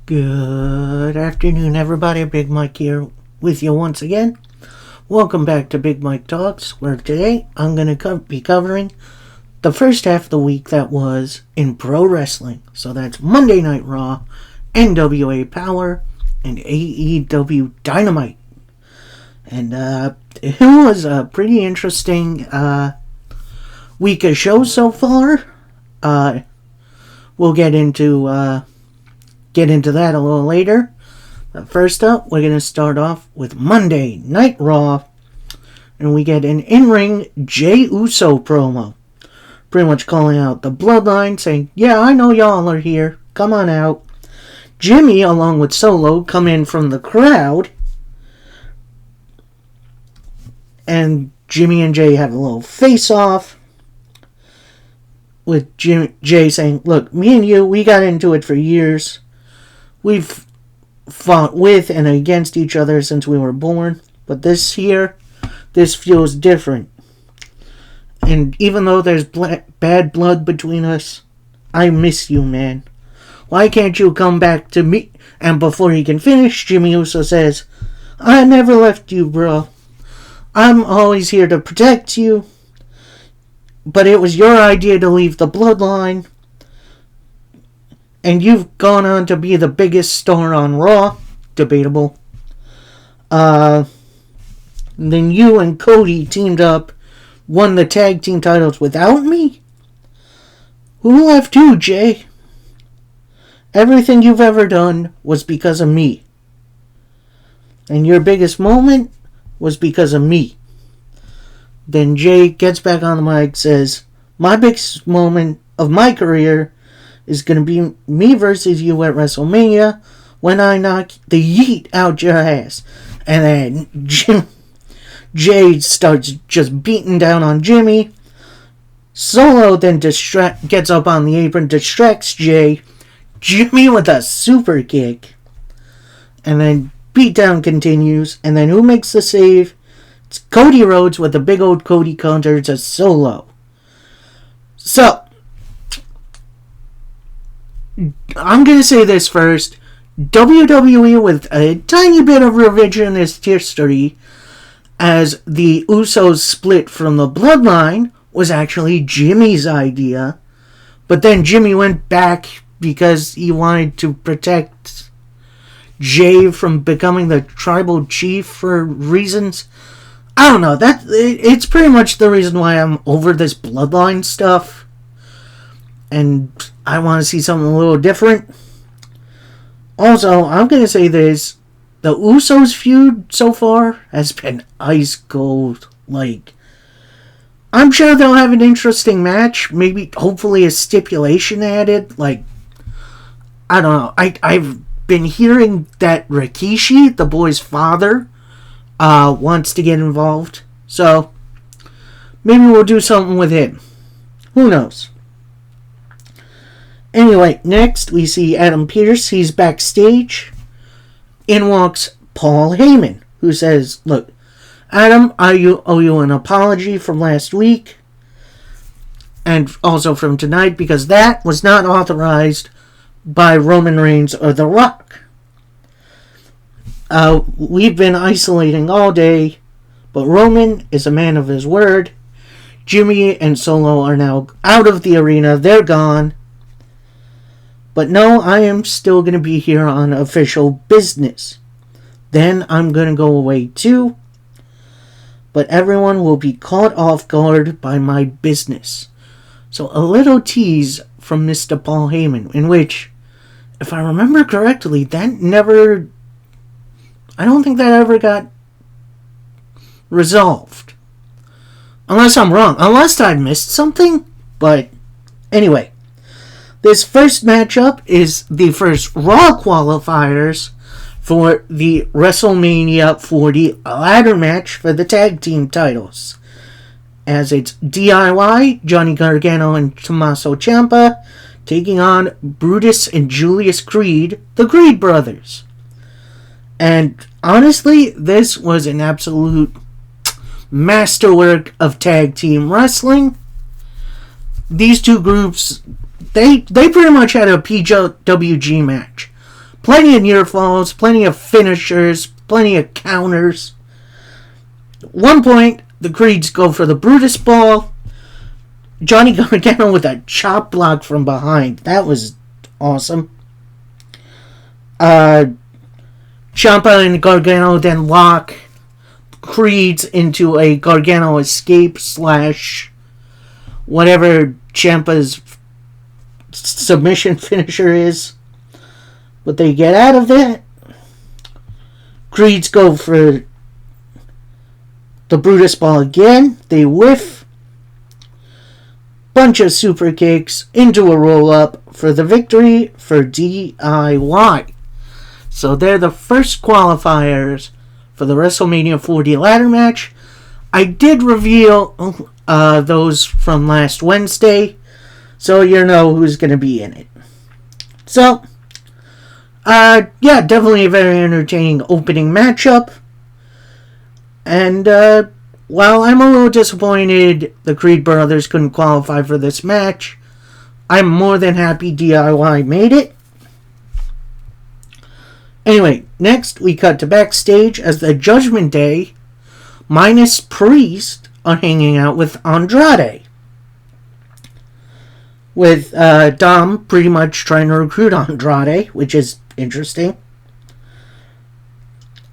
Good afternoon, everybody. Big Mike here with you once again. Welcome back to Big Mike Talks, where today I'm going to be covering the first half of the week that was in pro wrestling. So that's Monday Night Raw, NWA Power, and AEW Dynamite. And it was a pretty interesting week of shows so far. We'll get into that a little later. But first up, we're going to start off with Monday Night Raw. And we get an in-ring Jey Uso promo. Pretty much calling out the Bloodline, saying, yeah, I know y'all are here. Come on out. Jimmy, along with Solo, come in from the crowd. And Jimmy and Jey have a little face-off. With Jey saying, look, me and you, we got into it for years. We've fought with and against each other since we were born. But this feels different. And even though there's bad blood between us, I miss you, man. Why can't you come back to me? And before he can finish, Jimmy Uso says, I never left you, bro. I'm always here to protect you. But it was your idea to leave the Bloodline. And you've gone on to be the biggest star on Raw. Debatable. Then you and Cody teamed up, won the tag team titles without me? Who left you, Jey? Everything you've ever done was because of me. And your biggest moment was because of me. Then Jey gets back on the mic, says, my biggest moment of my career is going to be me versus you at WrestleMania when I knock the yeet out your ass. And then Jey starts just beating down on Jimmy. Solo then gets up on the apron, distracts Jey. Jimmy with a super kick. And then beatdown continues. And then who makes the save? It's Cody Rhodes with a big old Cody counter to Solo. So, I'm going to say this first. WWE with a tiny bit of revisionist history, as the Usos split from the Bloodline was actually Jimmy's idea. But then Jimmy went back because he wanted to protect Jey from becoming the tribal chief for reasons. I don't know. It's pretty much the reason why I'm over this Bloodline stuff. And I want to see something a little different. Also, I'm going to say this. The Usos feud so far has been ice cold. I'm sure they'll have an interesting match. Maybe, hopefully, a stipulation added. I don't know. I've been hearing that Rikishi, the boy's father, wants to get involved. So, maybe we'll do something with him. Who knows? Anyway, next we see Adam Pearce. He's backstage. In walks Paul Heyman, who says, look, Adam, I owe you an apology from last week. And also from tonight, because that was not authorized by Roman Reigns or The Rock. We've been isolating all day, but Roman is a man of his word. Jimmy and Solo are now out of the arena. They're gone. But no, I am still going to be here on official business. Then I'm going to go away too. But everyone will be caught off guard by my business. So a little tease from Mr. Paul Heyman, in which, if I remember correctly, I don't think that ever got resolved. Unless I'm wrong. Unless I missed something. But anyway. This first matchup is the first Raw qualifiers for the WrestleMania 40 ladder match for the tag team titles. As it's DIY, Johnny Gargano and Tommaso Ciampa, taking on Brutus and Julius Creed, the Creed brothers. And honestly, this was an absolute masterwork of tag team wrestling. These two groups, they pretty much had a PWG match. Plenty of near falls, plenty of finishers, plenty of counters. At one point, the Creeds go for the Brutus Ball. Johnny Gargano with a chop block from behind. That was awesome. Ciampa and Gargano then lock Creeds into a Gargano escape / whatever Ciampa's submission finisher is. But they get out of it. Creeds go for the Brutus Ball again. They whiff. Bunch of super kicks into a roll up for the victory for DIY. So they're the first qualifiers for the WrestleMania 40 ladder match. I did reveal those from last Wednesday, so you know who's going to be in it. So, yeah, definitely a very entertaining opening matchup. And, while I'm a little disappointed the Creed brothers couldn't qualify for this match, I'm more than happy DIY made it. Anyway, next we cut to backstage as the Judgment Day, minus Priest, are hanging out with Andrade. With Dom pretty much trying to recruit Andrade, which is interesting.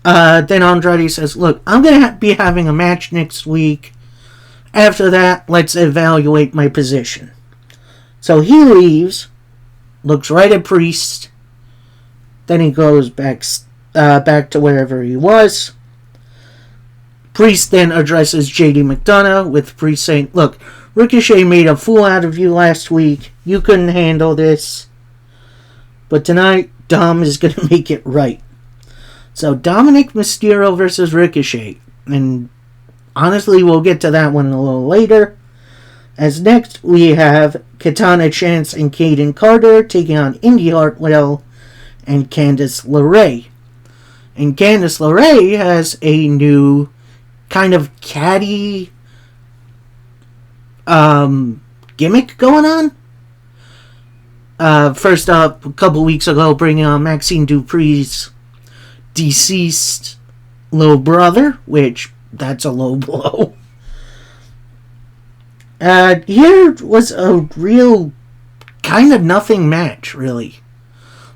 Then Andrade says, look, I'm going to be having a match next week. After that, let's evaluate my position. So he leaves, looks right at Priest. Then he goes back to wherever he was. Priest then addresses JD McDonough, with Priest saying, look, Ricochet made a fool out of you last week. You couldn't handle this. But tonight, Dom is going to make it right. So Dominic Mysterio versus Ricochet. And honestly, we'll get to that one a little later. As next, we have Katana Chance and Kaden Carter taking on Indy Hartwell and Candice LeRae. And Candice LeRae has a new kind of catty gimmick going on. First up, a couple weeks ago, bringing on Maxine Dupri's deceased little brother, which that's a low blow. Here was a real kind of nothing match, really.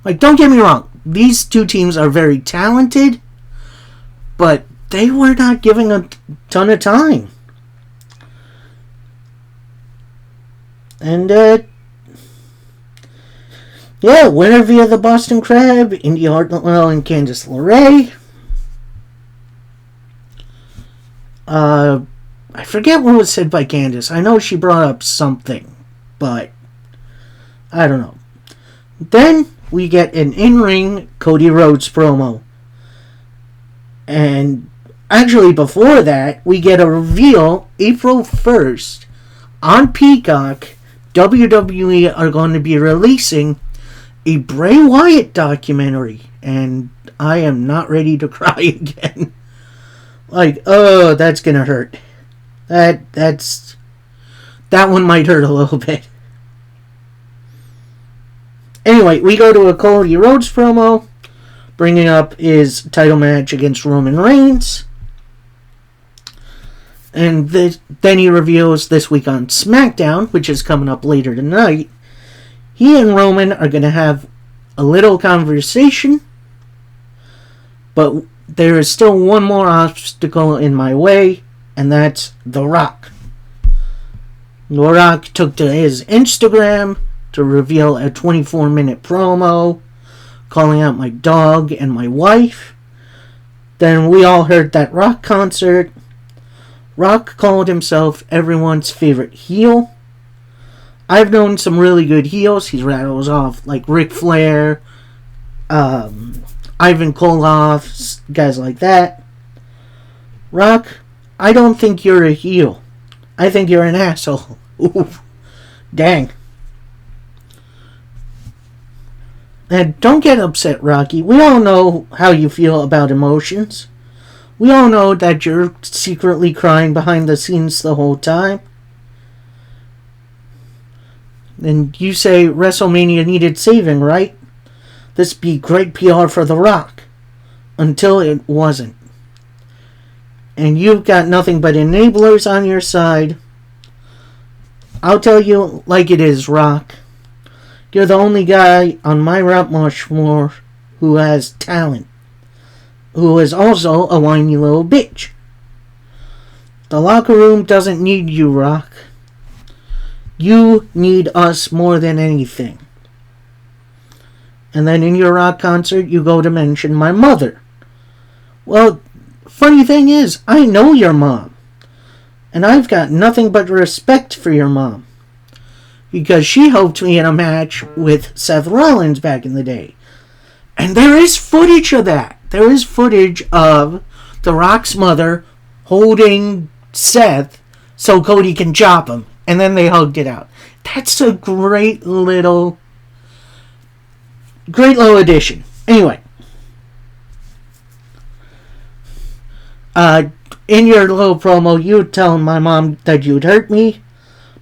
Like, don't get me wrong, these two teams are very talented, but they were not giving a ton of time. And, yeah, winner via the Boston Crab, Indy Hartwell and Candice LeRae. I forget what was said by Candice. I know she brought up something, but I don't know. Then we get an in-ring Cody Rhodes promo. And actually before that, we get a reveal April 1st on Peacock. WWE are going to be releasing a Bray Wyatt documentary, and I am not ready to cry again. Like, oh, that's gonna hurt. That one might hurt a little bit. Anyway, we go to a Cody Rhodes promo, bringing up his title match against Roman Reigns. And then he reveals this week on SmackDown, which is coming up later tonight, he and Roman are going to have a little conversation, but there is still one more obstacle in my way, and that's The Rock. The Rock took to his Instagram to reveal a 24-minute promo calling out my dog and my wife. Then we all heard that Rock concert. Rock called himself everyone's favorite heel. I've known some really good heels. He rattles off like Ric Flair, Ivan Koloff, guys like that. Rock, I don't think you're a heel. I think you're an asshole. Ooh, dang. And don't get upset, Rocky. We all know how you feel about emotions. We all know that you're secretly crying behind the scenes the whole time. And you say WrestleMania needed saving, right? this be great PR for The Rock. Until it wasn't. And you've got nothing but enablers on your side. I'll tell you like it is, Rock. You're the only guy on my Mount Rushmore who has talent. Who is also a whiny little bitch. The locker room doesn't need you, Rock. You need us more than anything. And then in your Rock concert, you go to mention my mother. Well, funny thing is, I know your mom. And I've got nothing but respect for your mom. Because she helped me in a match with Seth Rollins back in the day. And there is footage of that. There is footage of The Rock's mother holding Seth so Cody can chop him. And then they hugged it out. That's a great little addition. Anyway. In your little promo, you were telling my mom that you'd hurt me.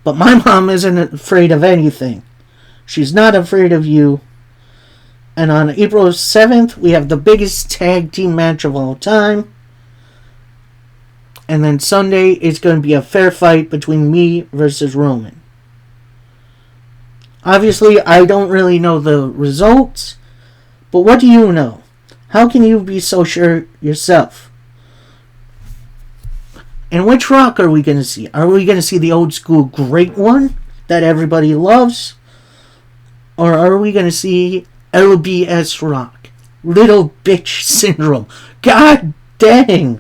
But my mom isn't afraid of anything. She's not afraid of you. And on April 7th, we have the biggest tag team match of all time. And then Sunday, it's going to be a fair fight between me versus Roman. Obviously, I don't really know the results. But what do you know? How can you be so sure yourself? And which Rock are we going to see? Are we going to see the old school great one that everybody loves? Or are we going to see LBS Rock? Little bitch syndrome. God dang.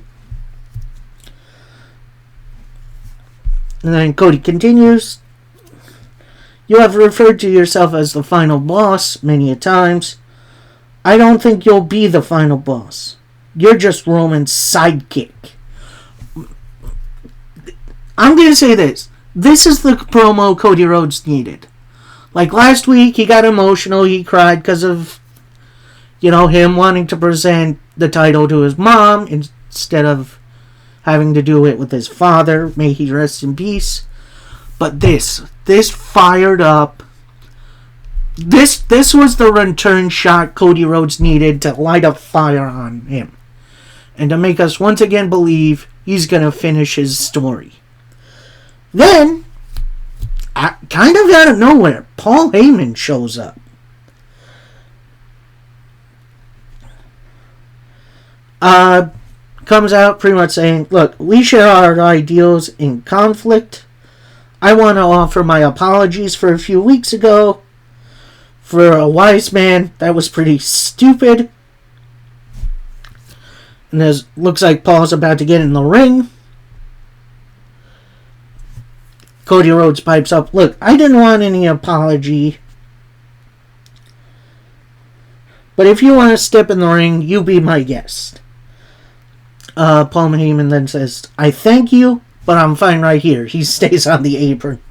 And then Cody continues. You have referred to yourself as the final boss many a times. I don't think you'll be the final boss. You're just Roman's sidekick. I'm going to say this. This is the promo Cody Rhodes needed. Like last week, he got emotional. He cried because of, him wanting to present the title to his mom instead of having to do it with his father. May he rest in peace. But this fired up. This was the return shot Cody Rhodes needed to light a fire on him. And to make us once again believe he's going to finish his story. Then, kind of out of nowhere, Paul Heyman shows up. Comes out pretty much saying, look, we share our ideals in conflict. I want to offer my apologies for a few weeks ago. For a wise man, that was pretty stupid. And it looks like Paul's about to get in the ring. Cody Rhodes pipes up, look, I didn't want any apology. But if you want to step in the ring, you be my guest. Paul Heyman then says, I thank you, but I'm fine right here. He stays on the apron.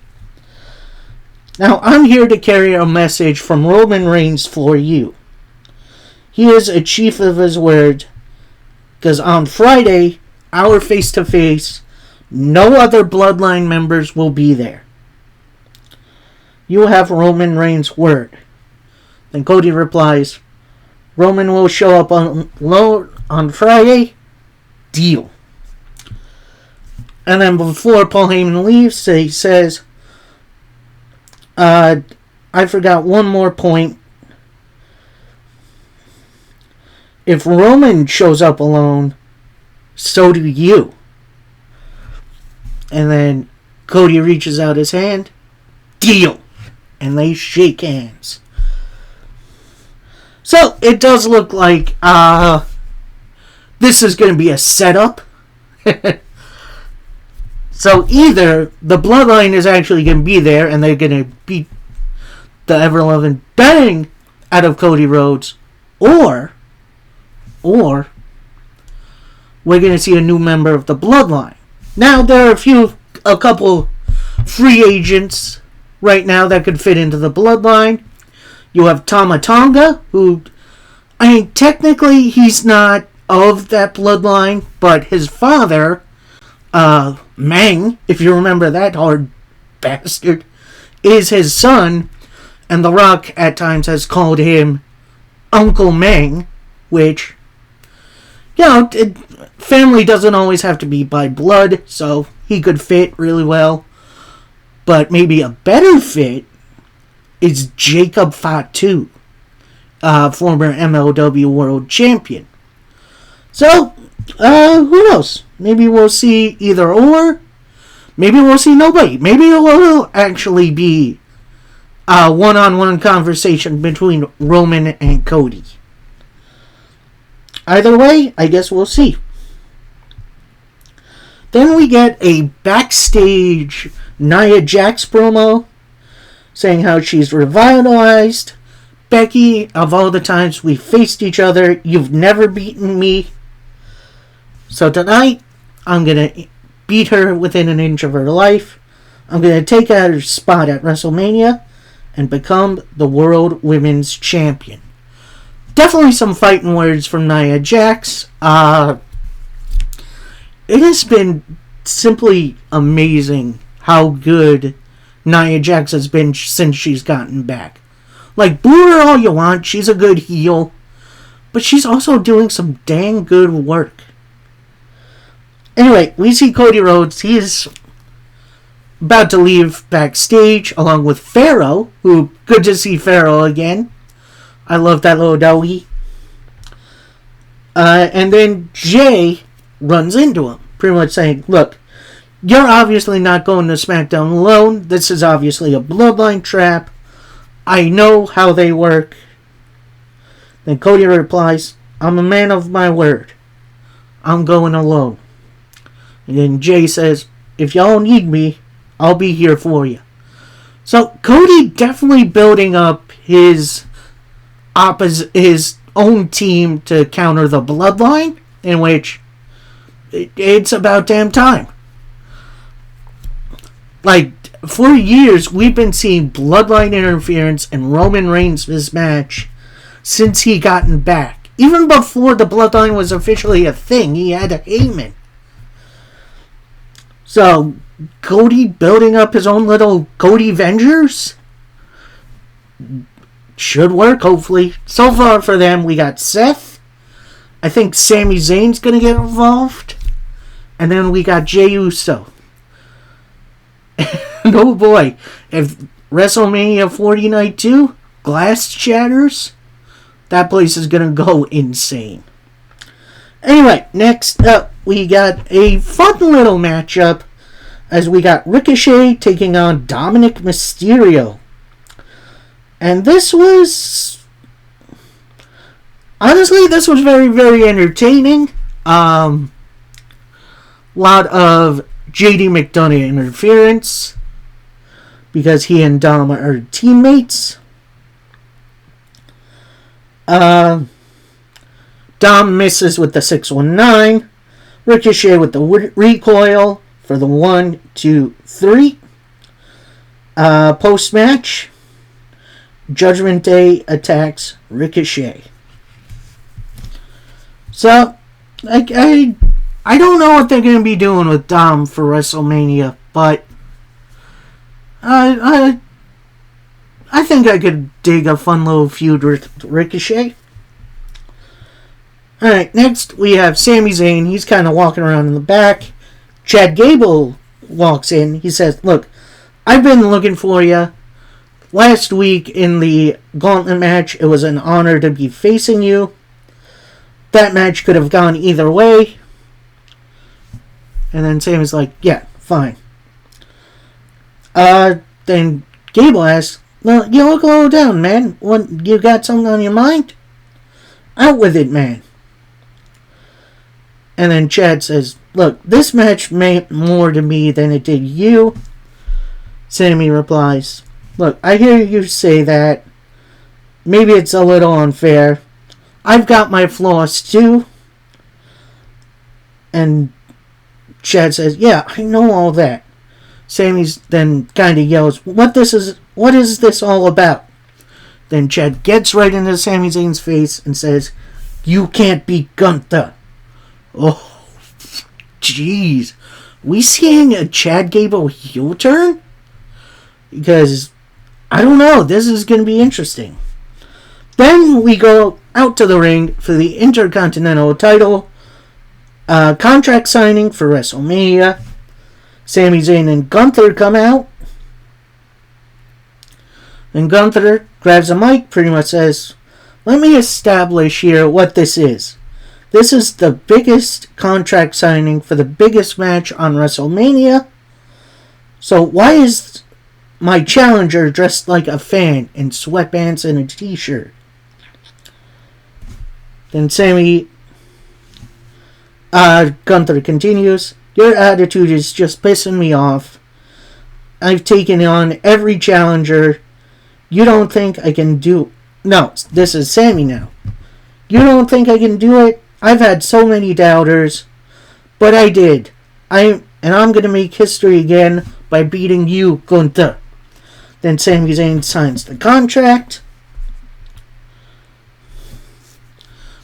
Now, I'm here to carry a message from Roman Reigns for you. He is a chief of his word. Because on Friday, our face-to-face, no other Bloodline members will be there. You have Roman Reigns' word. Then Cody replies, Roman will show up on Friday. Deal. And then before Paul Heyman leaves, he says, I forgot one more point. If Roman shows up alone, so do you. And then Cody reaches out his hand. Deal. And they shake hands. So, it does look like this is going to be a setup. So, either the Bloodline is actually going to be there and they're going to beat the ever-loving bang out of Cody Rhodes. Or we're going to see a new member of the Bloodline. Now, there are a couple free agents right now that could fit into the Bloodline. You have Tama Tonga, who, technically he's not of that Bloodline, but his father, Meng, if you remember that hard bastard, is his son, and The Rock at times has called him Uncle Meng, which, family doesn't always have to be by blood, so he could fit really well. But maybe a better fit is Jacob Fatu, former MLW World Champion. So, who knows? Maybe we'll see either or. Maybe we'll see nobody. Maybe it will actually be a one-on-one conversation between Roman and Cody. Either way, I guess we'll see. Then we get a backstage Nia Jax promo saying how she's revitalized. Becky, of all the times we faced each other, you've never beaten me. So tonight, I'm going to beat her within an inch of her life. I'm going to take out her spot at WrestleMania and become the World Women's Champion. Definitely some fighting words from Nia Jax. It has been simply amazing how good Nia Jax has been since she's gotten back. Like, boo her all you want, she's a good heel, but she's also doing some dang good work. Anyway, we see Cody Rhodes. He's about to leave backstage along with Pharaoh, who, good to see Pharaoh again. I love that little doggy. And then Jay runs into him, pretty much saying, look, you're obviously not going to SmackDown alone. This is obviously a bloodline trap. I know how they work. Then Cody replies, I'm a man of my word. I'm going alone. And then Jay says, if y'all need me, I'll be here for you. So Cody definitely building up his own team to counter the bloodline, in which it's about damn time. Like, for years, we've been seeing bloodline interference and Roman Reigns' mismatch since he gotten back. Even before the bloodline was officially a thing, he had a Heyman. So, Cody building up his own little Cody Vengers should work, hopefully. So far for them, we got Seth. I think Sami Zayn's going to get involved. And then we got Jey Uso. And oh boy, if WrestleMania 40 Night 2, glass shatters, that place is going to go insane. Anyway, next up, we got a fun little matchup as we got Ricochet taking on Dominic Mysterio. And this was... honestly, this was very, very entertaining. Lot of JD McDonough interference because he and Dom are teammates. Dom misses with the 619. Ricochet with the recoil for the 1, 2, 3. Post-match, Judgment Day attacks Ricochet. So, I don't know what they're going to be doing with Dom for WrestleMania, but I think I could dig a fun little feud with Ricochet. Alright, next we have Sami Zayn. He's kind of walking around in the back. Chad Gable walks in. He says, look, I've been looking for you. Last week in the Gauntlet match, it was an honor to be facing you. That match could have gone either way. And then Sami's like, yeah, fine. Then Gable asks, well, you look a little down, man. What, you got something on your mind? Out with it, man. And then Chad says, look, this match meant more to me than it did you. Sami replies, look, I hear you say that. Maybe it's a little unfair. I've got my flaws too. And Chad says, yeah, I know all that. Sami's then kind of yells, what is this all about? Then Chad gets right into Sami Zayn's face and says, you can't beat Gunther. Oh, jeez. We seeing a Chad Gable heel turn? Because, I don't know, this is going to be interesting. Then we go out to the ring for the Intercontinental title. Contract signing for WrestleMania. Sami Zayn and Gunther come out. And Gunther grabs a mic, pretty much says, let me establish here what this is. This is the biggest contract signing for the biggest match on WrestleMania. So why is my challenger dressed like a fan in sweatpants and a t-shirt? Then Gunther continues, your attitude is just pissing me off. I've taken on every challenger. You don't think I can do... No, this is Sami now. You don't think I can do it? I've had so many doubters. But I did. I'm going to make history again by beating you, Gunther. Then Sami Zayn signs the contract.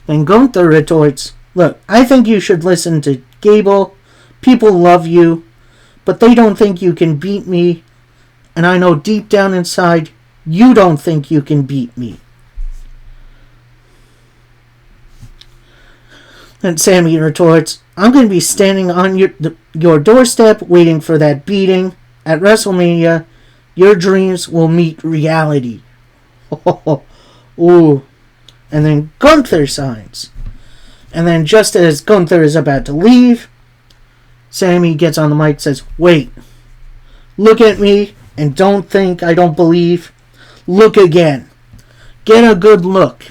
Then Gunther retorts, look, I think you should listen to Gable. People love you, but they don't think you can beat me. And I know deep down inside, you don't think you can beat me. Then Sami retorts, I'm going to be standing on your doorstep waiting for that beating. At WrestleMania, your dreams will meet reality. Ooh. And then Gunther signs. And then just as Gunther is about to leave, Sami gets on the mic and says, wait. Look at me and don't think I don't believe. Look again. Get a good look.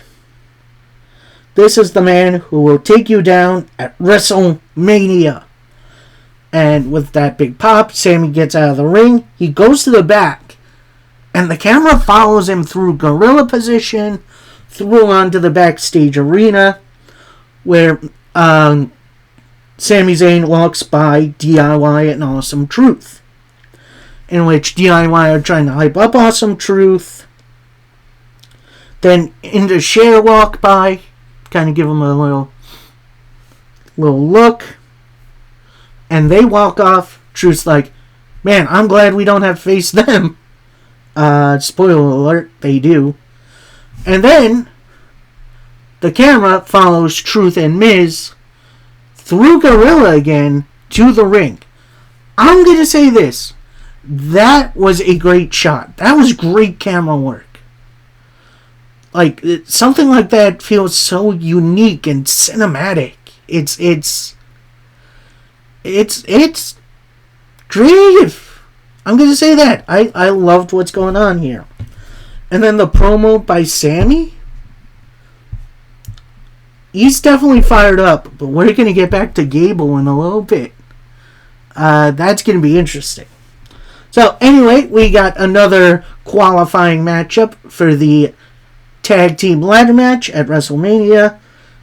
This is the man who will take you down at WrestleMania. And with that big pop, Sami gets out of the ring. He goes to the back. And the camera follows him through gorilla position, through onto the backstage arena, where Sami Zayn walks by DIY and Awesome Truth. In which DIY are trying to hype up Awesome Truth. Then Indus Sher walk by, kind of give him a little look, and they walk off. Truth's like, man, I'm glad we don't have to face them. Spoiler alert, they do. And then the camera follows Truth and Miz through Gorilla again to the ring. I'm going to say this. That was a great shot. That was great camera work. Like, something like that feels so unique and cinematic. It's creative. I'm going to say that. I loved what's going on here. And then the promo by Sami. He's definitely fired up, but we're going to get back to Gable in a little bit. That's going to be interesting. So, anyway, we got another qualifying matchup for the tag team ladder match at WrestleMania,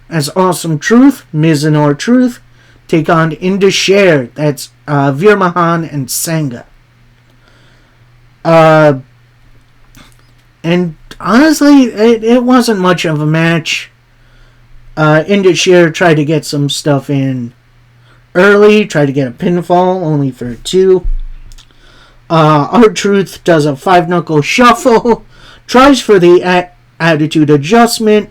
as Awesome Truth, Miz and R-Truth, take on Indus Sher. That's Veer Mahan and Sangha. And honestly, it wasn't much of a match. Indus Sher tried to get some stuff in early, tried to get a pinfall, only for 2. R-Truth does a 5-knuckle shuffle, tries for the attitude adjustment,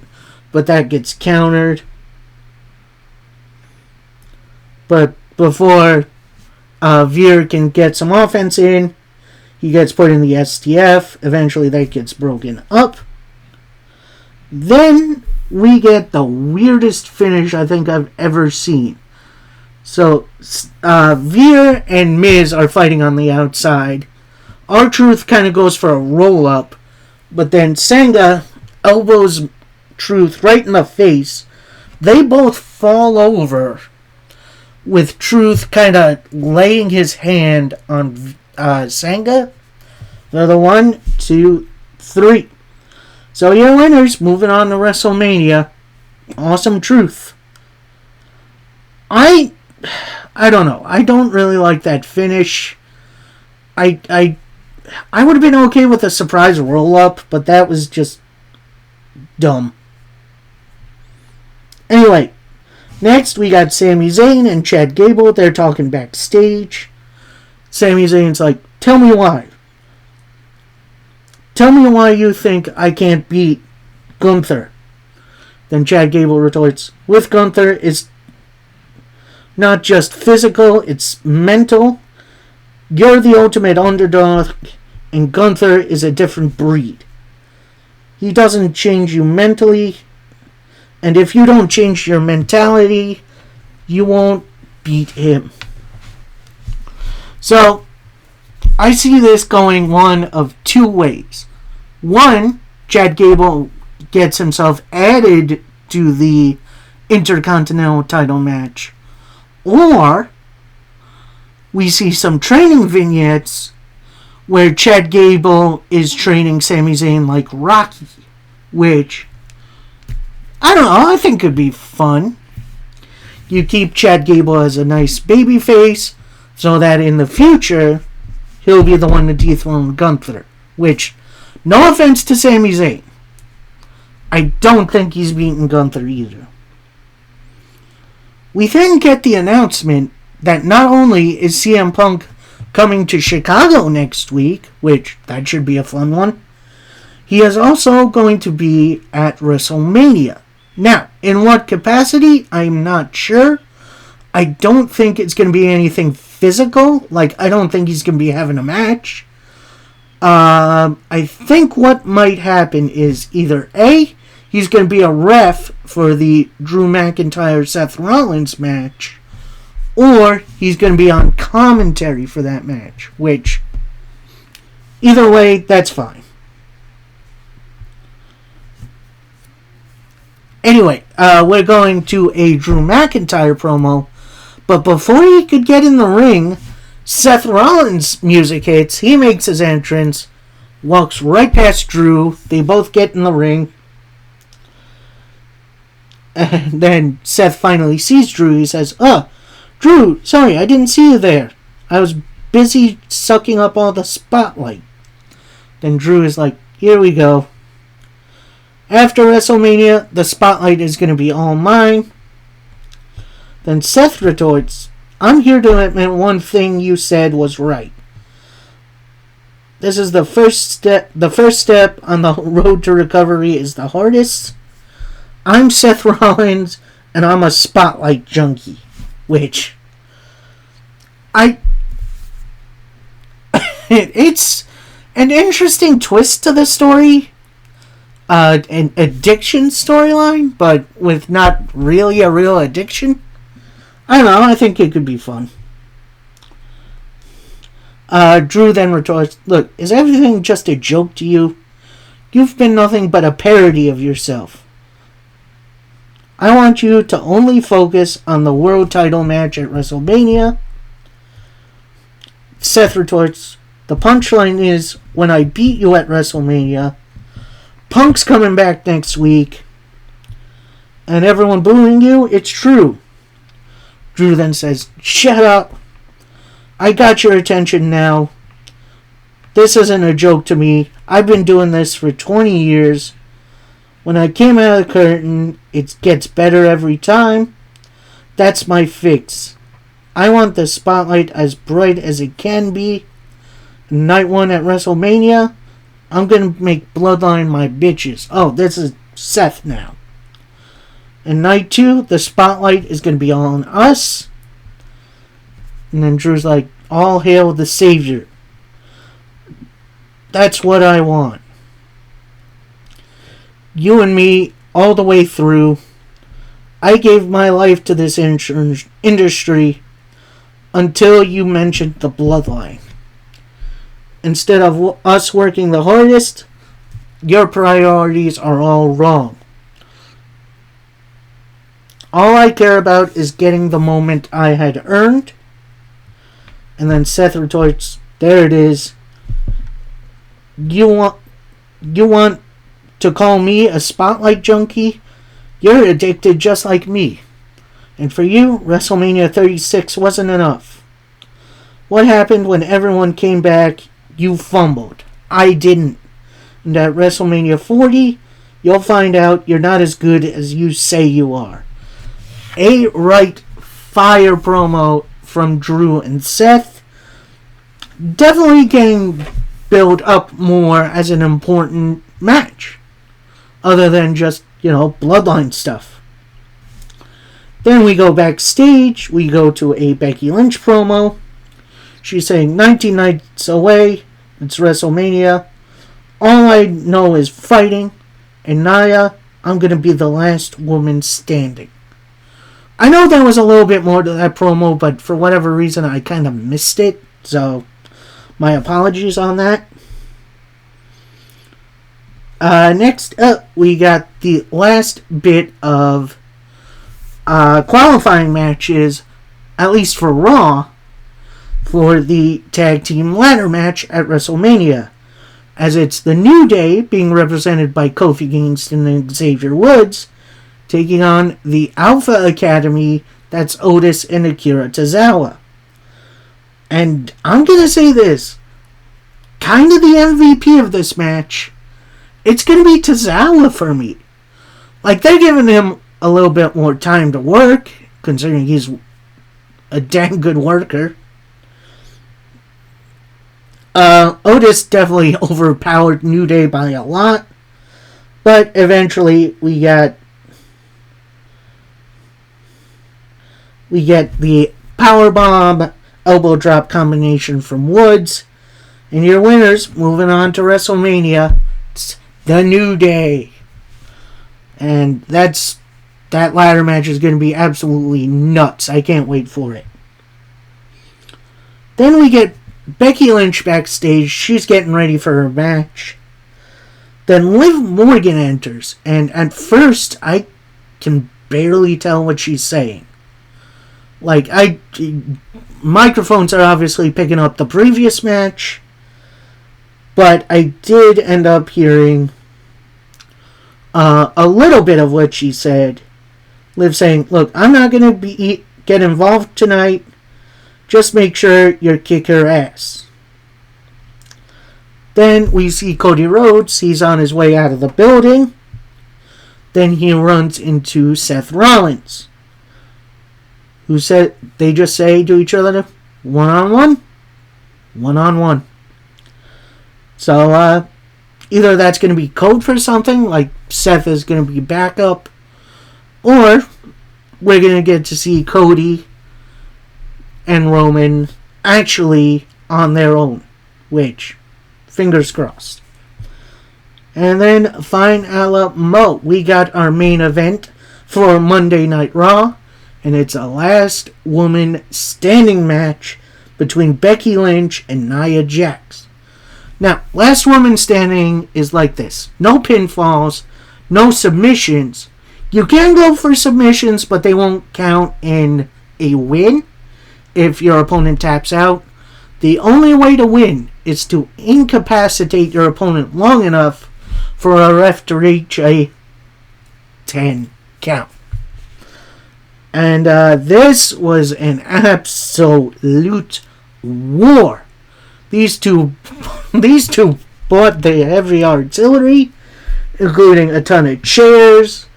but that gets countered. But before Veer can get some offense in, he gets put in the STF. Eventually that gets broken up. Then we get the weirdest finish I think I've ever seen. So, Veer and Miz are fighting on the outside. R-Truth kind of goes for a roll-up, but then Sangha elbows Truth right in the face. They both fall over, with Truth kind of laying his hand on Sangha. They're the 1, 2, 3. So your winners, moving on to WrestleMania, Awesome Truth. I don't know. I don't really like that finish. I would have been okay with a surprise roll-up, but that was just dumb. Anyway, next we got Sami Zayn and Chad Gable. They're talking backstage. Sami Zayn's like, tell me why. Tell me why you think I can't beat Gunther. Then Chad Gable retorts, with Gunther, it's not just physical, it's mental. You're the ultimate underdog, and Gunther is a different breed. He doesn't change you mentally, and if you don't change your mentality, you won't beat him. So, I see this going one of two ways. One, Chad Gable gets himself added to the Intercontinental title match. Or, we see some training vignettes where Chad Gable is training Sami Zayn like Rocky, which, I don't know, I think could be fun. You keep Chad Gable as a nice babyface, so that in the future, he'll be the one to dethrone Gunther, which, no offense to Sami Zayn, I don't think he's beaten Gunther either. We then get the announcement that not only is CM Punk coming to Chicago next week, which that should be a fun one, he is also going to be at WrestleMania. Now, in what capacity, I'm not sure. I don't think it's going to be anything physical. Like, I don't think he's going to be having a match. I think what might happen is either A, he's going to be a ref for the Drew McIntyre-Seth Rollins match, or he's going to be on commentary for that match, which, either way, that's fine. Anyway, we're going to a Drew McIntyre promo, but before he could get in the ring, Seth Rollins' music hits, he makes his entrance, walks right past Drew, they both get in the ring, and then Seth finally sees Drew, he says, Drew, sorry, I didn't see you there. I was busy sucking up all the spotlight. Then Drew is like, here we go. After WrestleMania, the spotlight is going to be all mine. Then Seth retorts, I'm here to admit one thing you said was right. This is the first step. The first step on the road to recovery is the hardest. I'm Seth Rollins, and I'm a spotlight junkie. Which, it's an interesting twist to the story. An addiction storyline, but with not really a real addiction. I don't know, I think it could be fun. Drew then retorts, look, is everything just a joke to you? You've been nothing but a parody of yourself. I want you to only focus on the world title match at WrestleMania. Seth retorts, the punchline is, when I beat you at WrestleMania, Punk's coming back next week, and everyone booing you, it's true. Drew then says, shut up. I got your attention now. This isn't a joke to me. I've been doing this for 20 years. When I came out of the curtain, it gets better every time. That's my fix. I want the spotlight as bright as it can be. Night 1 at WrestleMania, I'm going to make Bloodline my bitches. Oh, this is Seth now. And night 2, the spotlight is going to be on us. And then Drew's like, all hail the Savior. That's what I want. You and me, all the way through. I gave my life to this industry until you mentioned the Bloodline. Instead of us working the hardest, your priorities are all wrong. All I care about is getting the moment I had earned. And then Seth retorts, there it is. You want to call me a spotlight junkie? You're addicted just like me. And for you, WrestleMania 36 wasn't enough. What happened when everyone came back? You fumbled. I didn't. And at WrestleMania 40, you'll find out you're not as good as you say you are. A right fire promo from Drew and Seth. Definitely getting built up more as an important match. Other than just, Bloodline stuff. Then we go backstage. We go to a Becky Lynch promo. She's saying 19 nights away. It's WrestleMania. All I know is fighting. And Nia, I'm going to be the last woman standing. I know there was a little bit more to that promo, but for whatever reason I kind of missed it. So, my apologies on that. Next up, we got the last bit of qualifying matches, at least for Raw, for the tag team ladder match at WrestleMania, as it's the New Day being represented by Kofi Kingston and Xavier Woods taking on the Alpha Academy, that's Otis and Akira Tozawa. And I'm gonna say this, kind of the MVP of this match, it's gonna be Tozawa for me. Like, they're giving him a little bit more time to work, considering he's a damn good worker. Otis definitely overpowered New Day by a lot, but eventually we get the powerbomb elbow drop combination from Woods, and your winners moving on to WrestleMania. It's the New Day, and that ladder match is going to be absolutely nuts. I can't wait for it. Then we get Becky Lynch backstage. She's getting ready for her match. Then Liv Morgan enters, and at first I can barely tell what she's saying. Like, microphones are obviously picking up the previous match, but I did end up hearing a little bit of what she said. Liv saying, "Look, I'm not going to get involved tonight. Just make sure you kick her ass." Then we see Cody Rhodes. He's on his way out of the building. Then he runs into Seth Rollins, who said they just say to each other, one-on-one. So, either that's going to be code for something, like Seth is going to be backup, or we're going to get to see Cody and Roman actually on their own, which, fingers crossed. And then, finally, we got our main event for Monday Night Raw, and it's a last woman standing match between Becky Lynch and Nia Jax. Now, last woman standing is like this. No pinfalls, no submissions. You can go for submissions, but they won't count in a win if your opponent taps out. The only way to win is to incapacitate your opponent long enough for a ref to reach a 10 count. And this was an absolute war. These two bought the heavy artillery, including a ton of chairs.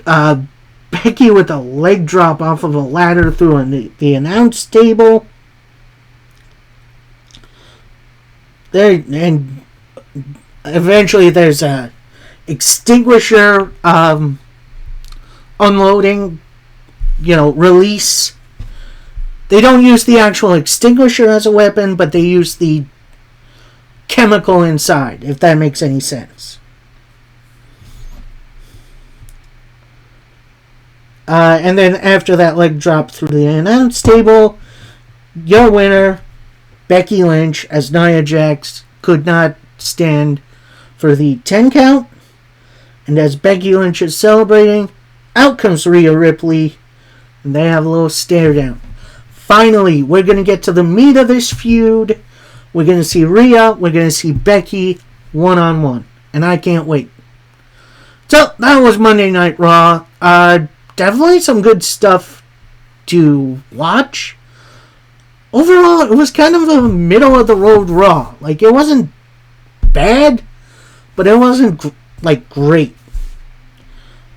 Becky with a leg drop off of a ladder through the announce table. And eventually there's a extinguisher unloading, release. They don't use the actual extinguisher as a weapon, but they use the chemical inside, if that makes any sense. And then after that leg drop through the announce table, your winner, Becky Lynch, as Nia Jax could not stand for the 10 count. And as Becky Lynch is celebrating, out comes Rhea Ripley, and they have a little stare down. Finally, we're going to get to the meat of this feud. We're going to see Rhea, we're going to see Becky one-on-one, and I can't wait. So, that was Monday Night Raw. Definitely some good stuff to watch. Overall, it was kind of a middle-of-the-road Raw. Like, it wasn't bad, but it wasn't, great.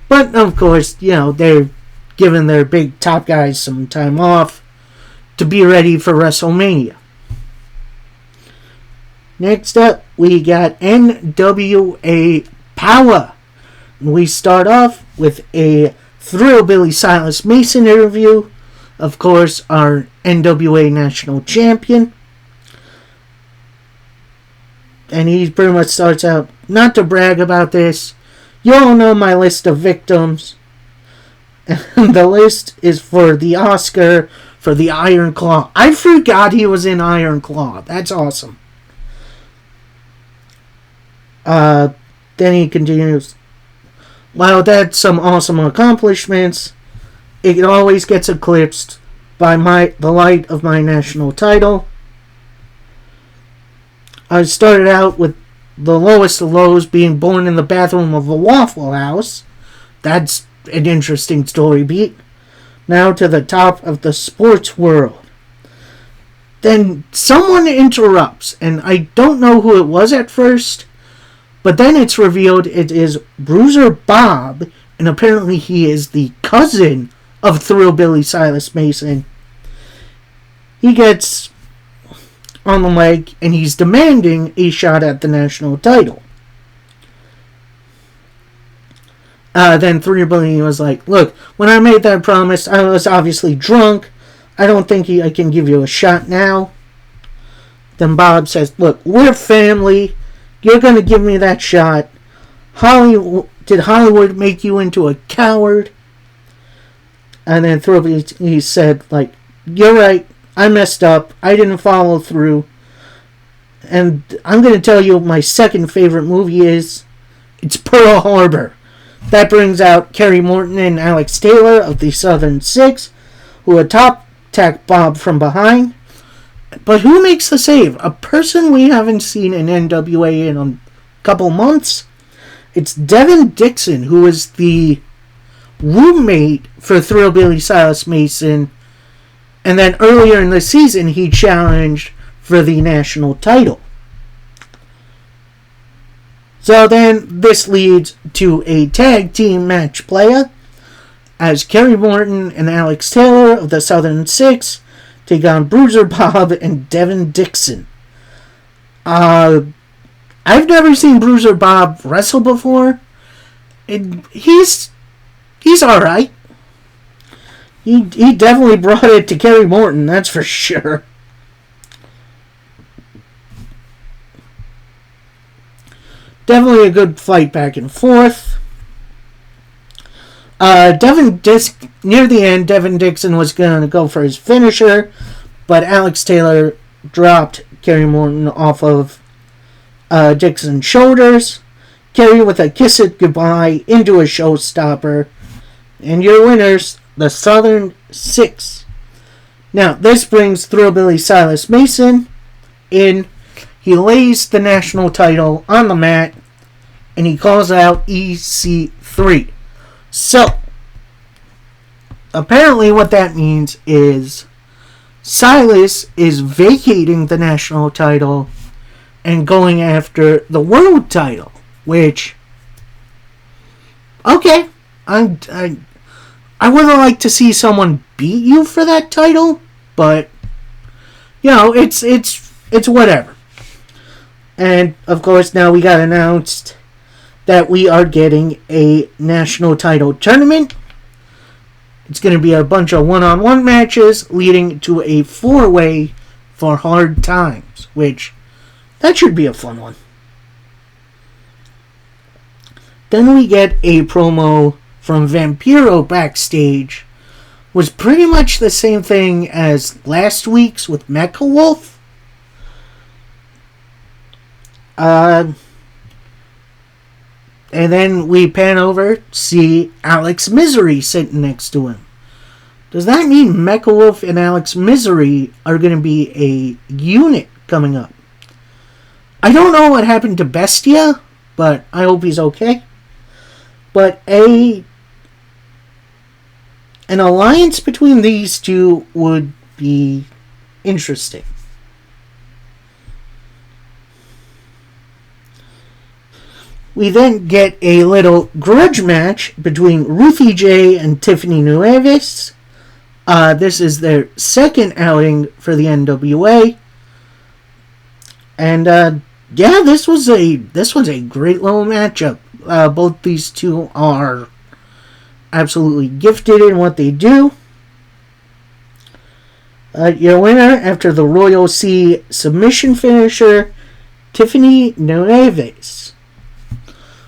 But, of course, they're giving their big top guys some time off to be ready for WrestleMania. Next up, we got NWA Power. We start off with a Thrillbilly Silas Mason interview. Of course, our NWA National Champion. And he pretty much starts out, not to brag about this, you all know my list of victims. And the list is for the Oscar for the Iron Claw. I forgot he was in Iron Claw. That's awesome. Then he continues, while that's some awesome accomplishments, it always gets eclipsed by the light of my national title. I started out with the lowest of lows, being born in the bathroom of a Waffle House. That's an interesting story beat. Now to the top of the sports world. Then someone interrupts, and I don't know who it was at first, but then it's revealed it is Bruiser Bob, and apparently he is the cousin of Thrillbilly Silas Mason. He gets on the leg, and he's demanding a shot at the national title. Then Thrillbilly was like, look, when I made that promise, I was obviously drunk. I don't think I can give you a shot now. Then Bob says, look, we're family. You're going to give me that shot. Did Hollywood make you into a coward? And then Thrillbilly said, like, you're right. I messed up. I didn't follow through. And I'm going to tell you my second favorite movie is, it's Pearl Harbor. That brings out Kerry Morton and Alex Taylor of the Southern Six, who attack Bob from behind. But who makes the save? A person we haven't seen in NWA in a couple months? It's Devin Dixon, who is the roommate for Thrillbilly Silas Mason. And then earlier in the season, he challenged for the national title. So then this leads to a tag team match playa as Kerry Morton and Alex Taylor of the Southern Six take on Bruiser Bob and Devin Dixon. I've never seen Bruiser Bob wrestle before. He's alright. He definitely brought it to Kerry Morton, that's for sure. Definitely a good fight back and forth. Near the end, Devin Dixon was going to go for his finisher, but Alex Taylor dropped Kerry Morton off of Dixon's shoulders. Kerry with a kiss it goodbye into a showstopper. And your winners, the Southern Six. Now, this brings Thrillbilly Silas Mason in. He lays the national title on the mat, and he calls out EC3. So, apparently what that means is Silas is vacating the national title and going after the world title, which, okay, I would have liked to see someone beat you for that title, but, you know, it's whatever. And, of course, now we got announced that we are getting a national title tournament. It's going to be a bunch of one-on-one matches leading to a four-way for Hard Times, which, that should be a fun one. Then we get a promo from Vampiro backstage. Was pretty much the same thing as last week's with Mecha Wolf. And then we pan over, see Alex Misery sitting next to him. Does that mean Mecha Wolf and Alex Misery are going to be a unit coming up? I don't know what happened to Bestia, but I hope he's okay. But an alliance between these two would be interesting. We then get a little grudge match between Ruthie J and Tiffany Nueves. This is their second outing for the NWA. And yeah, this was a great little matchup. Both these two are absolutely gifted in what they do. Your winner after the Royal C submission finisher, Tiffany Nieves.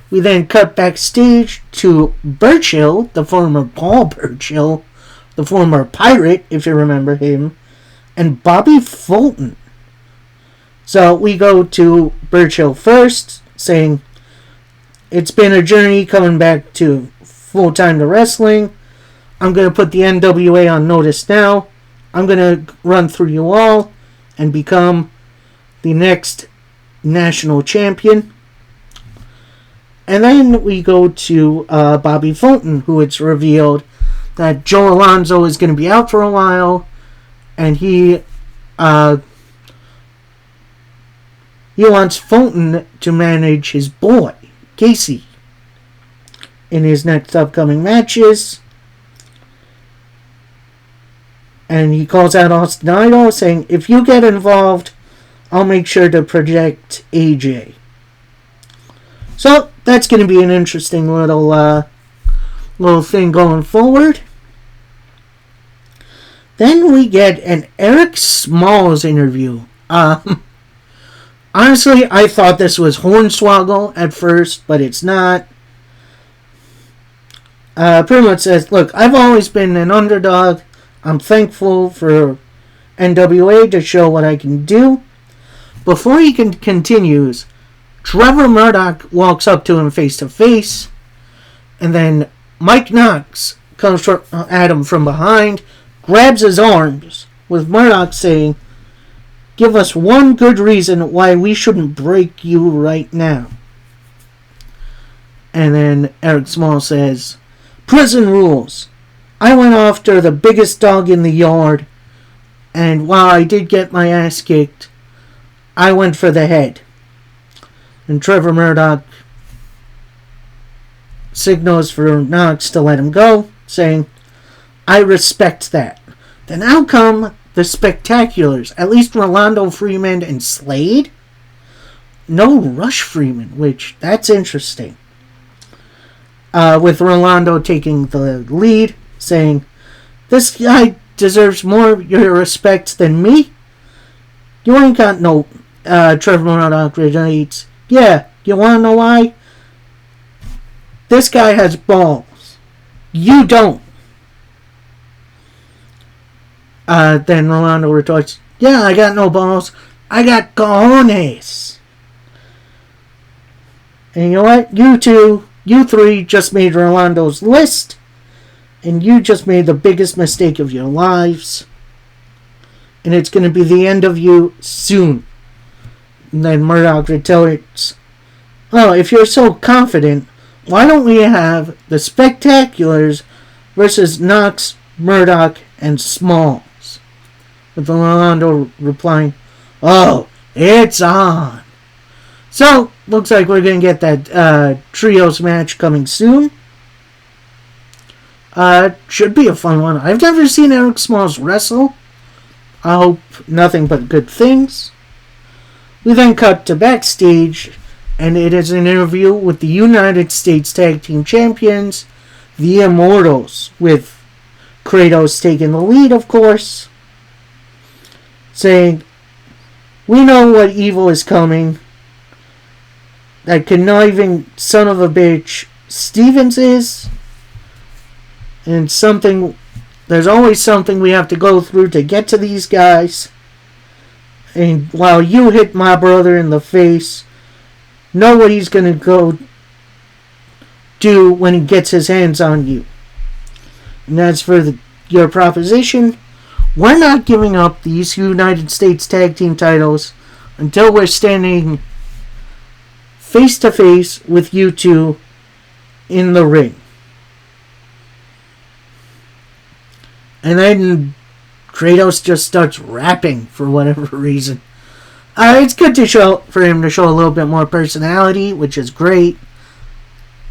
We then cut backstage to Burchill, the former Paul Burchill, the former pirate, if you remember him, and Bobby Fulton. So we go to Burchill first, saying, "It's been a journey coming back to full-time to wrestling. I'm going to put the NWA on notice now. I'm going to run through you all and become the next national champion." And then we go to Bobby Fulton, who it's revealed that Joe Alonzo is going to be out for a while, and he wants Fulton to manage his boy, Casey, in his next upcoming matches. And he calls out Austin Idol, saying, "If you get involved, I'll make sure to project AJ." So that's going to be an interesting little thing going forward. Then we get an Eric Smalls interview. Honestly, I thought this was Hornswoggle at first, but it's not. Pretty much says, "Look, I've always been an underdog. I'm thankful for NWA to show what I can do." Before he continues, Trevor Murdoch walks up to him face to face, and then Mike Knox comes at him from behind, grabs his arms, with Murdoch saying, "Give us one good reason why we shouldn't break you right now." And then Eric Small says, "Prison rules. I went after the biggest dog in the yard, and while I did get my ass kicked, I went for the head." And Trevor Murdoch signals for Knox to let him go, saying, "I respect that." Then out come the Spectaculars, at least Rolando Freeman and Slade. No Rush Freeman, which, that's interesting. With Rolando taking the lead, saying, "This guy deserves more of your respect than me. You ain't got no..." Trevor Murdoch relates, "Yeah, you want to know why? This guy has balls. You don't." Then Rolando retorts, "Yeah, I got no balls. I got cojones." And you know what? You three just made Rolando's list, and you just made the biggest mistake of your lives. And it's going to be the end of you soon. And then Murdoch retorts, "Oh, if you're so confident, why don't we have the Spectaculars versus Knox, Murdoch, and Smalls?" With Rolando replying, "Oh, it's on." So, looks like we're going to get that trios match coming soon. Should be a fun one. I've never seen Eric Smalls wrestle. I hope nothing but good things. We then cut to backstage, and it is an interview with the United States Tag Team Champions, the Immortals, with Kratos taking the lead, of course, saying, "We know what evil is coming. That conniving son of a bitch Stevens is, and there's always something we have to go through to get to these guys. And while you hit my brother in the face, know what he's going to go do when he gets his hands on you. And as for your proposition, we're not giving up these United States Tag Team titles until we're standing face to face with you two in the ring." And then Kratos just starts rapping for whatever reason. It's good for him to show a little bit more personality, which is great.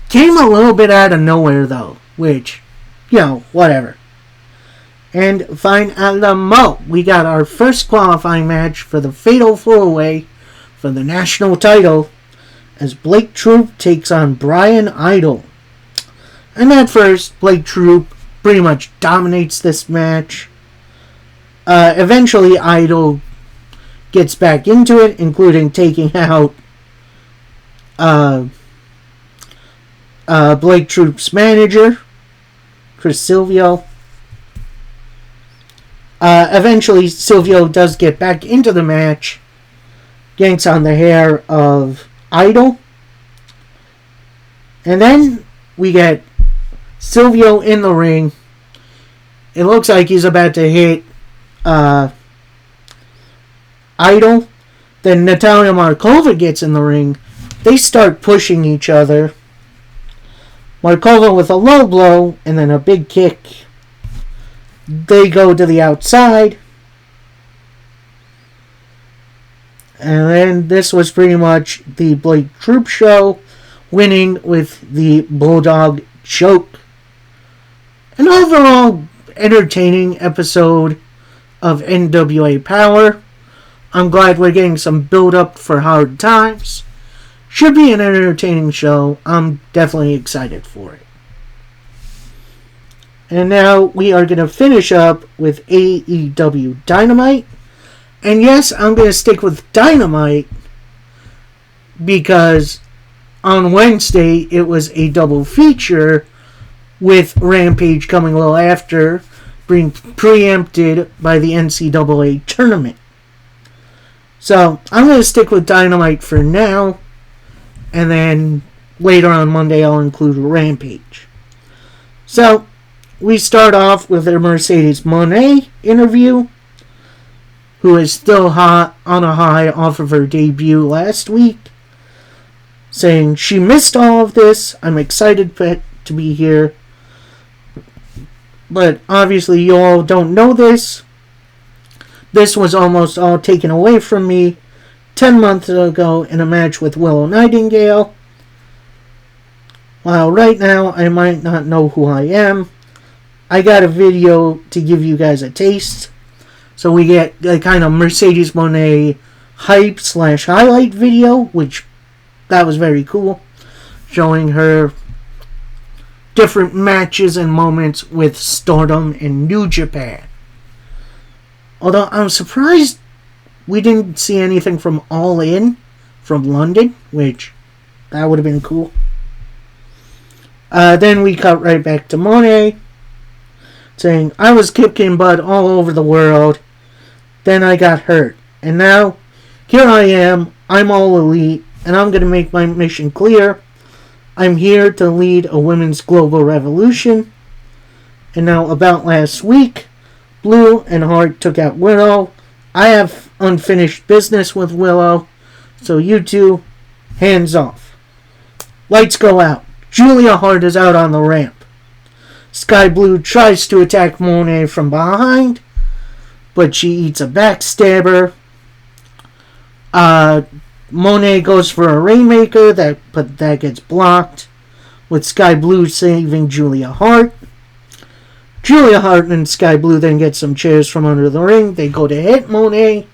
Came a little bit out of nowhere, though, which, whatever. And finally, we got our first qualifying match for the Fatal 4-Way for the national title. as Blake Troop takes on Brian Idol. And at first, Blake Troop pretty much dominates this match. Eventually, Idol gets back into it, including taking out Blake Troop's manager, Chris Silvio. Eventually, Silvio does get back into the match, yanks on the hair of Idol, and then we get Silvio in the ring. It looks like he's about to hit Idol. Then Natalia Markova gets in the ring. They start pushing each other. Markova with a low blow and then a big kick. They go to the outside. And then this was pretty much the Blake Troop show, winning with the Bulldog choke. An overall entertaining episode of NWA Power. I'm glad we're getting some build-up for Hard Times. Should be an entertaining show. I'm definitely excited for it. And now we are going to finish up with AEW Dynamite. And yes, I'm going to stick with Dynamite because on Wednesday it was a double feature with Rampage coming a little after, being preempted by the NCAA tournament. So I'm going to stick with Dynamite for now, and then later on Monday I'll include Rampage. So we start off with a Mercedes Moné interview, who is still hot on a high off of her debut last week, saying she missed all of this. I'm excited to be here. But obviously you all don't know this. This was almost all taken away from me 10 months ago in a match with Willow Nightingale. While right now I might not know who I am, I got a video to give you guys a taste. So we get a kind of Mercedes Moné hype / highlight video, which that was very cool, showing her different matches and moments with Stardom and New Japan. Although I'm surprised we didn't see anything from All In from London, which that would have been cool. Then we cut right back to Moné saying, I was kicking butt all over the world. Then I got hurt. And now, here I am. I'm all elite. And I'm going to make my mission clear. I'm here to lead a women's global revolution. And now, about last week, Blue and Hart took out Willow. I have unfinished business with Willow. So you two, hands off. Lights go out. Julia Hart is out on the ramp. Sky Blue tries to attack Moné from behind, but she eats a backstabber. Moné goes for a Rainmaker, but that gets blocked, with Sky Blue saving Julia Hart. Julia Hart and Sky Blue then get some chairs from under the ring. They go to hit Moné.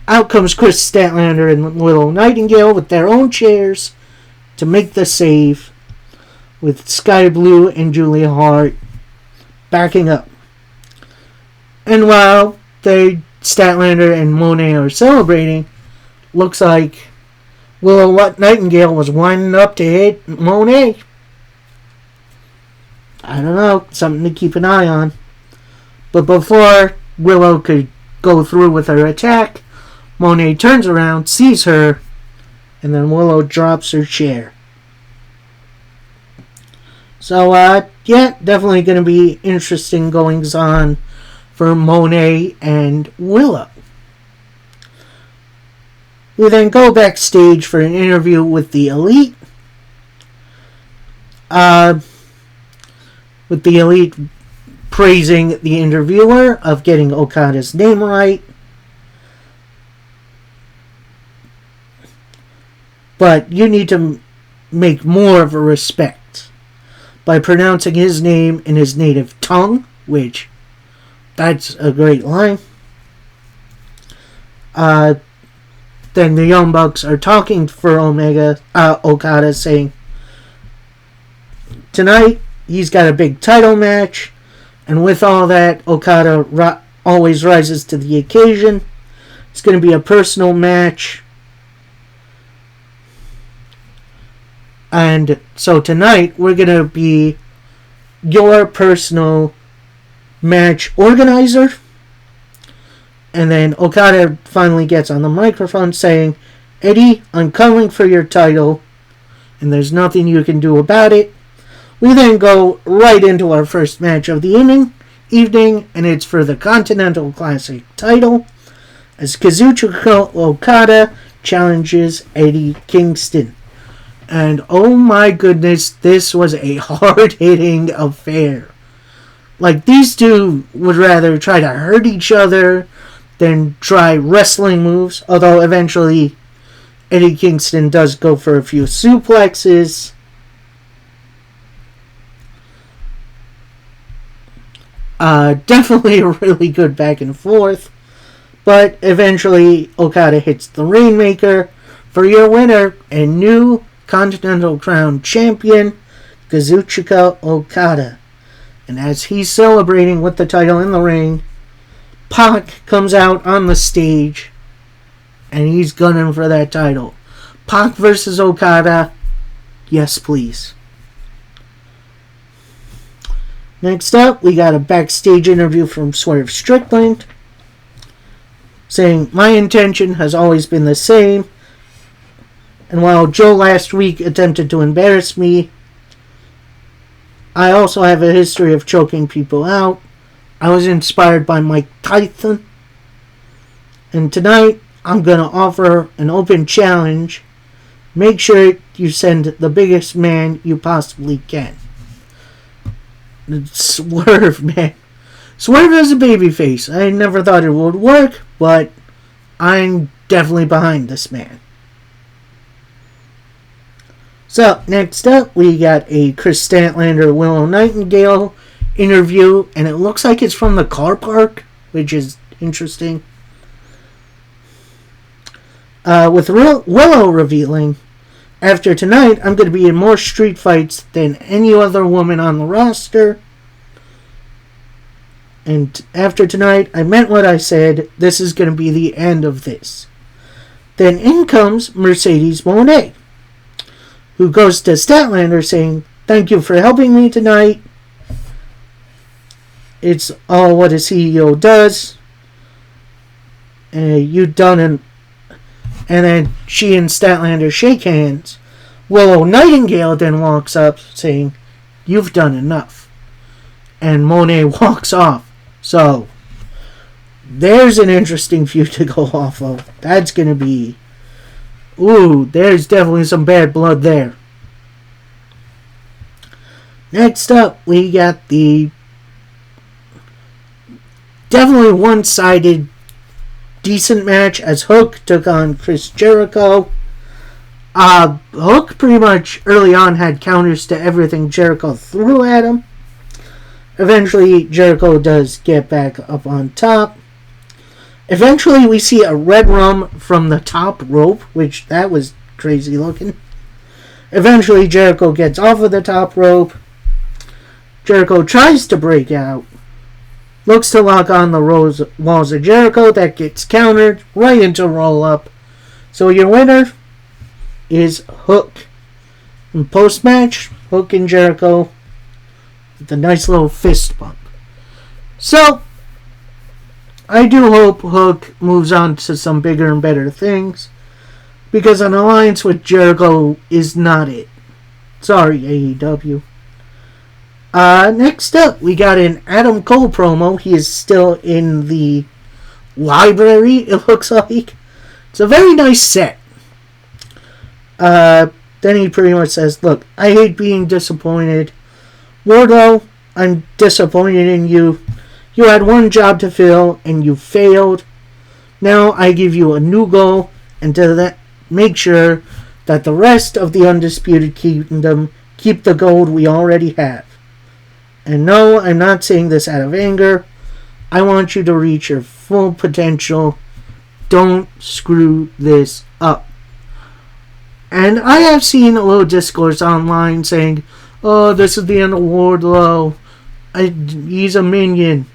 Out comes Chris Statlander and Willow Nightingale with their own chairs to make the save, with Sky Blue and Julia Hart backing up. And while Statlander and Moné are celebrating, looks like Willow Nightingale was winding up to hit Moné. I don't know, something to keep an eye on. But before Willow could go through with her attack, Moné turns around, sees her, and then Willow drops her chair. So, yeah, definitely going to be interesting goings on for Moné and Willow. We then go backstage for an interview with the Elite. With the Elite praising the interviewer of getting Okada's name right. But you need to make more of a respect by pronouncing his name in his native tongue, which, that's a great line. Then the Young Bucks are talking for Okada, saying tonight he's got a big title match, and with all that, Okada always rises to the occasion. It's going to be a personal match. And so tonight, we're going to be your personal match organizer. And then Okada finally gets on the microphone saying, Eddie, I'm coming for your title, and there's nothing you can do about it. We then go right into our first match of the evening, and it's for the Continental Classic title, as Kazuchika Okada challenges Eddie Kingston. And oh my goodness, this was a hard-hitting affair. Like, these two would rather try to hurt each other than try wrestling moves, although eventually Eddie Kingston does go for a few suplexes. Definitely a really good back and forth. But eventually Okada hits the Rainmaker for your winner and new Continental Crown Champion, Kazuchika Okada. And as he's celebrating with the title in the ring, Pac comes out on the stage and he's gunning for that title. Pac versus Okada. Yes, please. Next up, we got a backstage interview from Swerve Strickland saying, my intention has always been the same. And while Joe last week attempted to embarrass me, I also have a history of choking people out. I was inspired by Mike Tyson. And tonight, I'm going to offer an open challenge. Make sure you send the biggest man you possibly can. Swerve, man. Swerve is a babyface. I never thought it would work, but I'm definitely behind this man. So, next up, we got a Chris Statlander, Willow Nightingale interview, and it looks like it's from the car park, which is interesting. With Willow revealing, after tonight, I'm going to be in more street fights than any other woman on the roster. And after tonight, I meant what I said. This is going to be the end of this. Then in comes Mercedes Moné, who goes to Statlander saying, thank you for helping me tonight. It's all what a CEO does. You've done it. And then she and Statlander shake hands. Willow Nightingale then walks up saying, you've done enough. And Moné walks off. So, there's an interesting feud to go off of. That's going to be... Ooh, there's definitely some bad blood there. Next up, we got the definitely one-sided decent match as Hook took on Chris Jericho. Hook pretty much early on had counters to everything Jericho threw at him. Eventually, Jericho does get back up on top. Eventually, we see a red rum from the top rope, which that was crazy looking. Eventually, Jericho gets off of the top rope. Jericho tries to break out. Looks to lock on the walls of Jericho. That gets countered right into roll-up. So your winner is Hook. In post-match, Hook and Jericho with a nice little fist bump. So, I do hope Hook moves on to some bigger and better things, because an alliance with Jericho is not it. Sorry, AEW. Next up, we got an Adam Cole promo. He is still in the library, it looks like. It's a very nice set. Then he pretty much says, look, I hate being disappointed. Wardlow, I'm disappointed in you. You had one job to fill, and you failed. Now I give you a new goal, and to that, make sure that the rest of the Undisputed Kingdom keep the gold we already have. And no, I'm not saying this out of anger. I want you to reach your full potential don't screw this up. And I have seen a little discourse online saying, oh, this is the end of Wardlow. He's a minion.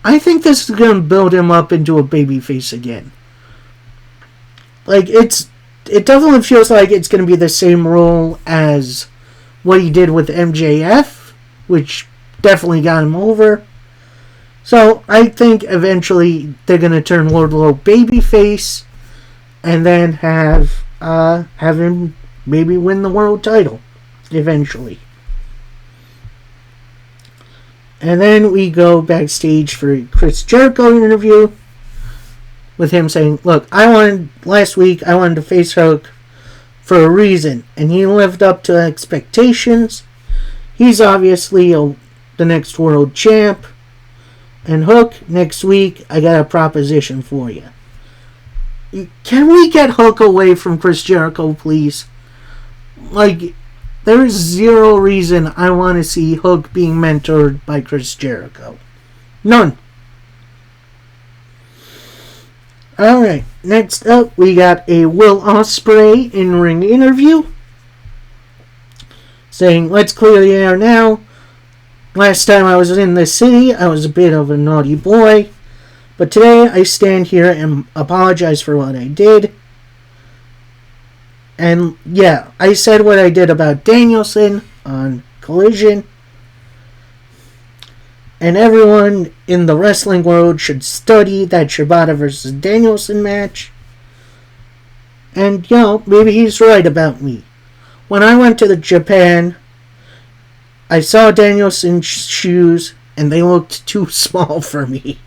I think this is going to build him up into a babyface again. Like, it definitely feels like it's going to be the same role as what he did with MJF, which definitely got him over. So, I think eventually they're going to turn Wardlow babyface and then have him maybe win the world title eventually. And then we go backstage for a Chris Jericho interview with him saying, look, last week I wanted to face Hook for a reason, and he lived up to expectations. He's obviously the next world champ. And Hook, next week, I got a proposition for you. Can we get Hook away from Chris Jericho, please? Like, there is zero reason I want to see Hook being mentored by Chris Jericho. None. Alright, next up, we got a Will Ospreay in-ring interview. Saying, let's clear the air now. Last time I was in this city, I was a bit of a naughty boy. But today, I stand here and apologize for what I did. And yeah, I said what I did about Danielson on Collision. And everyone in the wrestling world should study that Shibata versus Danielson match. And, maybe he's right about me. When I went to Japan, I saw Danielson's shoes, and they looked too small for me.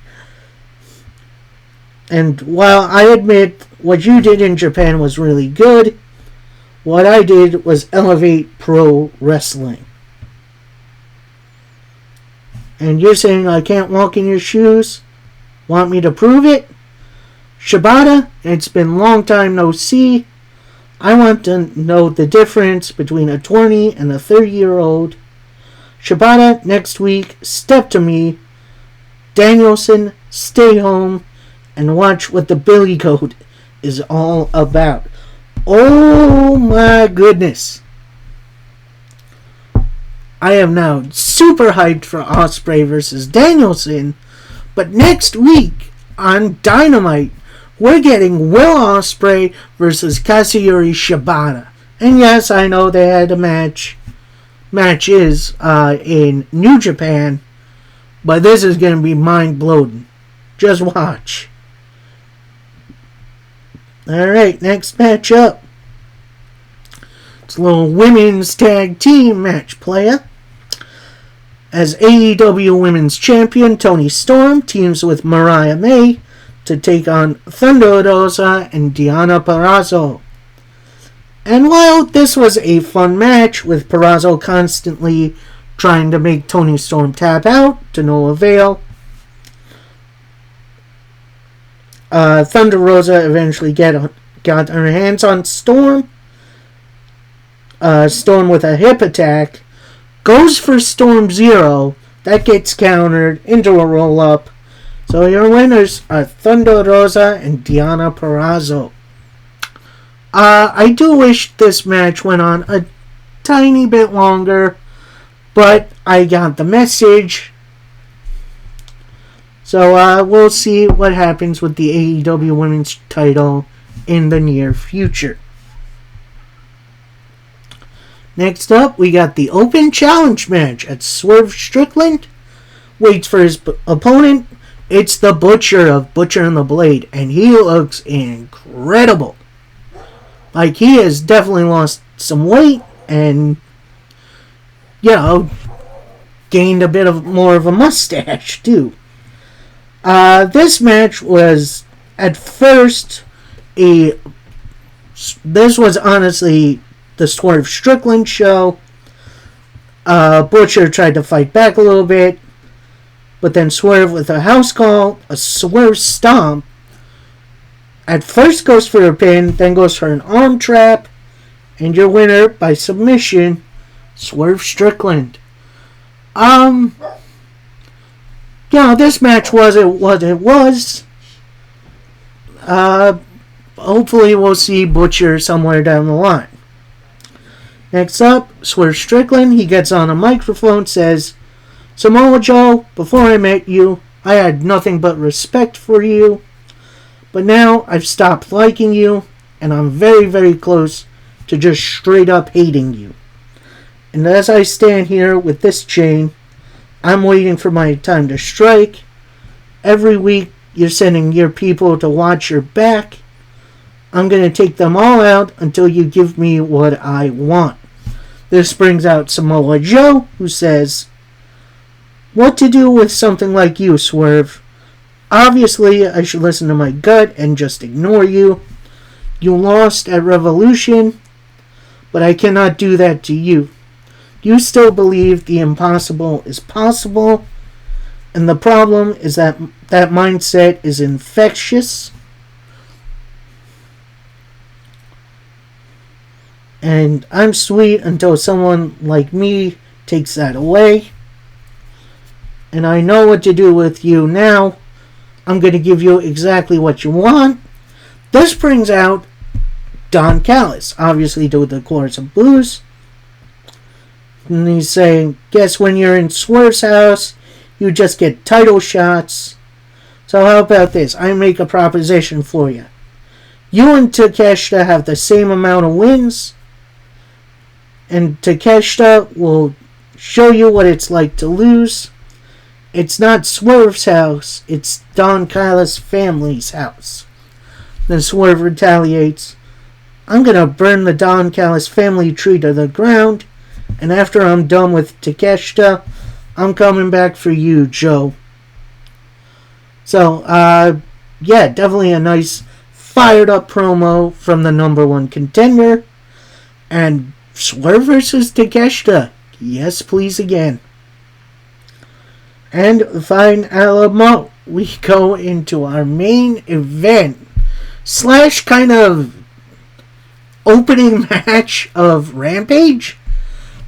And while I admit what you did in Japan was really good, what I did was elevate pro wrestling. And you're saying I can't walk in your shoes? Want me to prove it? Shibata, it's been a long time no see. I want to know the difference between a 20 and a 30-year-old. Shibata, next week, step to me. Danielson, stay home and watch what the Billy Goat is all about. Oh my goodness. I am now super hyped for Ospreay versus Danielson. But next week on Dynamite, we're getting Will Ospreay versus Katsuyori Shibata. And yes, I know they had a matches in New Japan. But this is going to be mind-blowing. Just watch. Alright, next match up. It's a little women's tag team match, playa. As AEW Women's Champion Toni Storm teams with Mariah May to take on Thunder Rosa and Deonna Purrazzo. And while this was a fun match, with Purrazzo constantly trying to make Toni Storm tap out to no avail, Thunder Rosa eventually got her hands on Storm. Storm with a hip attack goes for Storm Zero. That gets countered into a roll-up. So your winners are Thunder Rosa and Deonna Purrazzo. I do wish this match went on a tiny bit longer, but I got the message. So we'll see what happens with the AEW Women's title in the near future. Next up, we got the Open Challenge match at Swerve Strickland. Waits for his opponent. It's the Butcher of Butcher and the Blade, and he looks incredible. Like, he has definitely lost some weight and, gained a bit of more of a mustache, too. This match was, at first, this was honestly the Swerve Strickland show. Butcher tried to fight back a little bit, but then Swerve with a house call, a Swerve stomp, at first goes for a pin, then goes for an arm trap, and your winner by submission, Swerve Strickland. This match was what it was. Hopefully we'll see Butcher somewhere down the line. Next up, Swerve Strickland. He gets on a microphone, says, Samoa Joe, before I met you, I had nothing but respect for you. But now I've stopped liking you, and I'm very, very close to just straight up hating you. And as I stand here with this chain, I'm waiting for my time to strike. Every week, you're sending your people to watch your back. I'm going to take them all out until you give me what I want. This brings out Samoa Joe, who says, what to do with something like you, Swerve? Obviously, I should listen to my gut and just ignore you. You lost at Revolution, but I cannot do that to you. You still believe the impossible is possible, and the problem is that that mindset is infectious. And I'm sweet until someone like me takes that away. And I know what to do with you now. I'm going to give you exactly what you want. This brings out Don Callis, obviously to the chorus of blues. And he's saying, guess when you're in Swerve's house, you just get title shots. So how about this? I make a proposition for you. You and Takeshita have the same amount of wins. And Takeshita will show you what it's like to lose. It's not Swerve's house. It's Don Callis' family's house. Then Swerve retaliates. I'm going to burn the Don Callis family tree to the ground. And after I'm done with Takeshita, I'm coming back for you, Joe. So, yeah, definitely a nice fired up promo from the number one contender. And Swerve versus Takeshita. Yes, please again. And fine, Alamo, we go into our main event / kind of opening match of Rampage.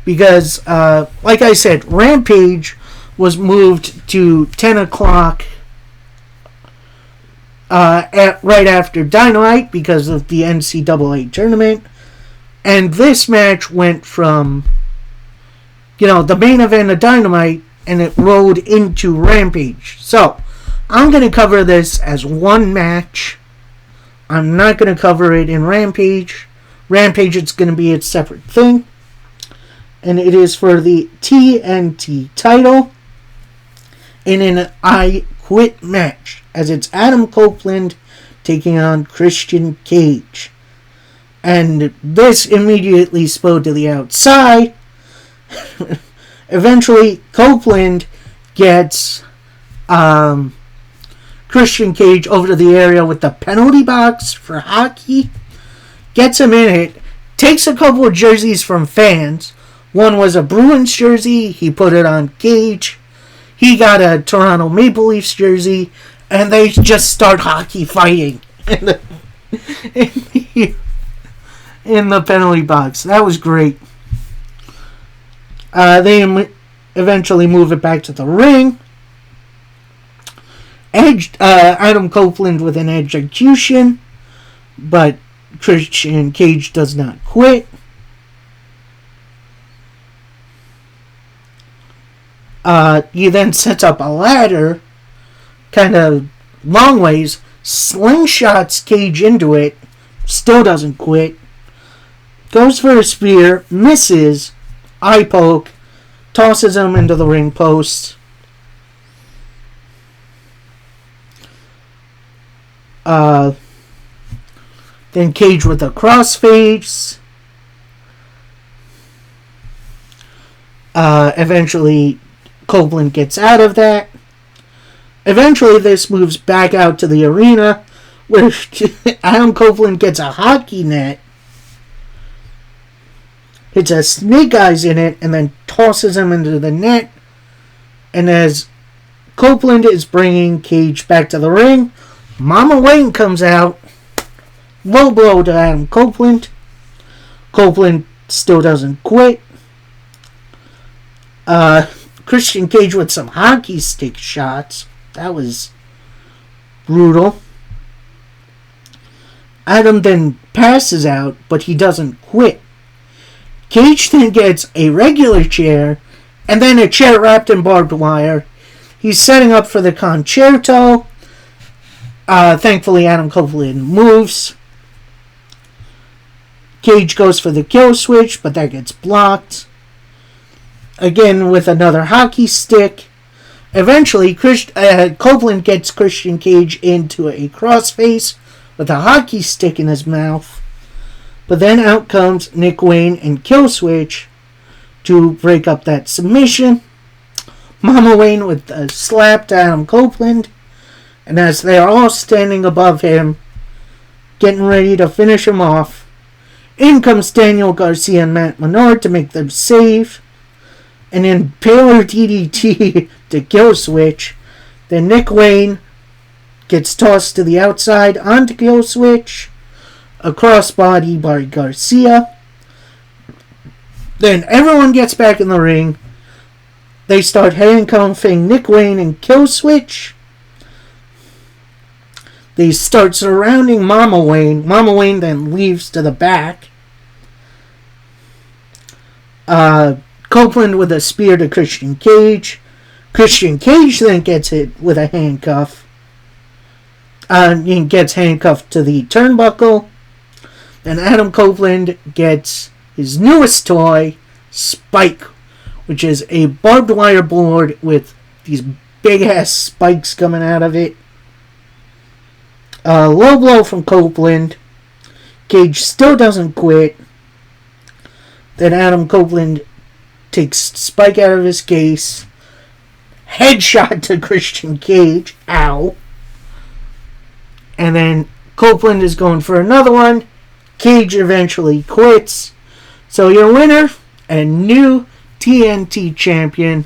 Because, like I said, Rampage was moved to 10 o'clock right after Dynamite because of the NCAA tournament. And this match went from, the main event of Dynamite, and it rolled into Rampage. So, I'm going to cover this as one match. I'm not going to cover it in Rampage. Rampage, it's going to be its separate thing. And it is for the TNT title in an I Quit match, as it's Adam Copeland taking on Christian Cage. And this immediately spilled to the outside. Eventually, Copeland gets Christian Cage over to the area with the penalty box for hockey. Gets him in it. Takes a couple of jerseys from fans. One was a Bruins jersey. He put it on Cage. He got a Toronto Maple Leafs jersey. And they just start hockey fighting in the penalty box. That was great. They eventually move it back to the ring. Adam Copeland with an execution. But Christian Cage does not quit. He then sets up a ladder, kind of long ways, slingshots Cage into it, still doesn't quit, goes for a spear, misses, eye poke, tosses him into the ring post. Then Cage with a crossface. Eventually, Copeland gets out of that. Eventually, this moves back out to the arena, where Adam Copeland gets a hockey net, hits a Snake Eyes in it, and then tosses him into the net. And as Copeland is bringing Cage back to the ring, Mama Wayne comes out. Low blow to Adam Copeland. Copeland still doesn't quit. Christian Cage with some hockey stick shots. That was brutal. Adam then passes out, but he doesn't quit. Cage then gets a regular chair, and then a chair wrapped in barbed wire. He's setting up for the concerto. Thankfully, Adam Copeland moves. Cage goes for the kill switch, but that gets blocked. Again, with another hockey stick. Eventually, Copeland gets Christian Cage into a crossface with a hockey stick in his mouth. But then out comes Nick Wayne and Killswitch to break up that submission. Mama Wayne with a slap to Adam Copeland. And as they're all standing above him, getting ready to finish him off, in comes Daniel Garcia and Matt Menard to make them save. And then Baylor DDT to Killswitch. Then Nick Wayne gets tossed to the outside onto Killswitch. A crossbody by Garcia. Then everyone gets back in the ring. They start handcuffing Nick Wayne and Killswitch. They start surrounding Mama Wayne. Mama Wayne then leaves to the back. Copeland with a spear to Christian Cage. Christian Cage then gets hit with a handcuff. He gets handcuffed to the turnbuckle. Then Adam Copeland gets his newest toy, Spike, which is a barbed wire board with these big ass spikes coming out of it. Low blow from Copeland. Cage still doesn't quit. Then Adam Copeland takes Spike out of his case. Headshot to Christian Cage. Ow. And then Copeland is going for another one. Cage eventually quits. So your winner and new TNT champion,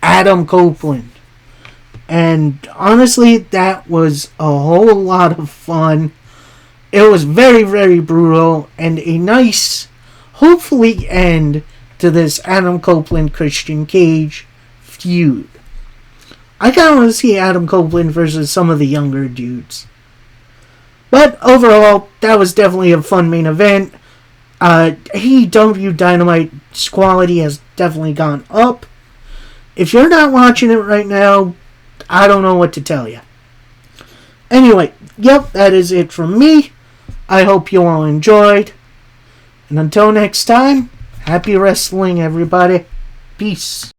Adam Copeland. And honestly, that was a whole lot of fun. It was very, very brutal and a nice, hopefully, end to this Adam Copeland Christian Cage feud. I kind of want to see Adam Copeland versus some of the younger dudes. But overall, that was definitely a fun main event. AEW Dynamite's quality has definitely gone up. If you're not watching it right now, I don't know what to tell you. Anyway, yep, that is it from me. I hope you all enjoyed. And until next time, happy wrestling, everybody. Peace.